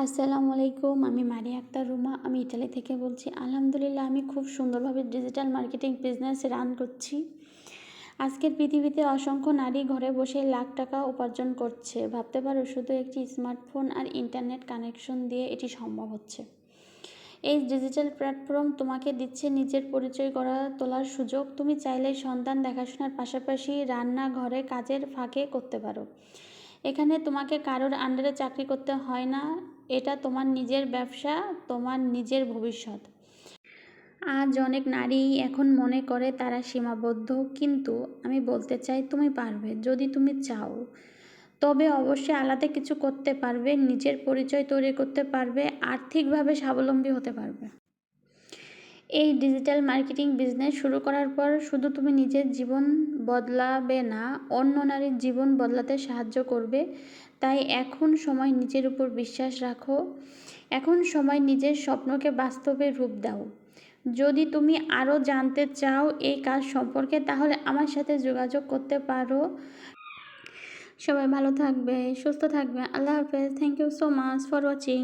আসসালামু আলাইকুম। আমি মারিয়া আক্তার রুমা। আমি ইটালি থেকে বলছি। আলহামদুলিল্লাহ আমি খুব সুন্দরভাবে ডিজিটাল মার্কেটিং বিজনেস রান করছি। আজকের পৃথিবীতে অসংখ্য নারী ঘরে বসে লাখ টাকা উপার্জন করছে। ভাবতে পারো শুধু একটি স্মার্টফোন আর ইন্টারনেট কানেকশন দিয়ে এটি সম্ভব হচ্ছে। এই ডিজিটাল প্ল্যাটফর্ম তোমাকে দিচ্ছে নিজের পরিচয় তোলার সুযোগ। তুমি চাইলে সন্তান দেখাশোনার পাশাপাশি রান্নাঘরে কাজের ফাঁকে করতে পারো। এখানে তোমাকে কারোর আন্ডারে চাকরি করতে হয় না। এটা তোমার নিজের ব্যবসা, তোমার নিজের ভবিষ্যৎ। আজ অনেক নারী এখন মনে করে তারা সীমাবদ্ধ, কিন্তু আমি বলতে চাই তুমি পারবে যদি তুমি চাও। তবে অবশ্যই আলাদা কিছু করতে পারবে, নিজের পরিচয় তৈরি করতে পারবে, আর্থিকভাবে স্বাবলম্বী হতে পারবে। এই ডিজিটাল মার্কেটিং বিজনেস শুরু করার পর শুধু তুমি নিজের জীবন বদলাবে না, অন্য নারীর জীবন বদলাতে সাহায্য করবে। তাই এখন সময় নিজের উপর বিশ্বাস রাখো। এখন সময় নিজের স্বপ্নকে বাস্তবে রূপ দাও। যদি তুমি আরও জানতে চাও এই কাজ সম্পর্কে, তাহলে আমার সাথে যোগাযোগ করতে পারো। সবাই ভালো থাকবে, সুস্থ থাকবে। আল্লাহ হাফেজ। Thank you so much for watching.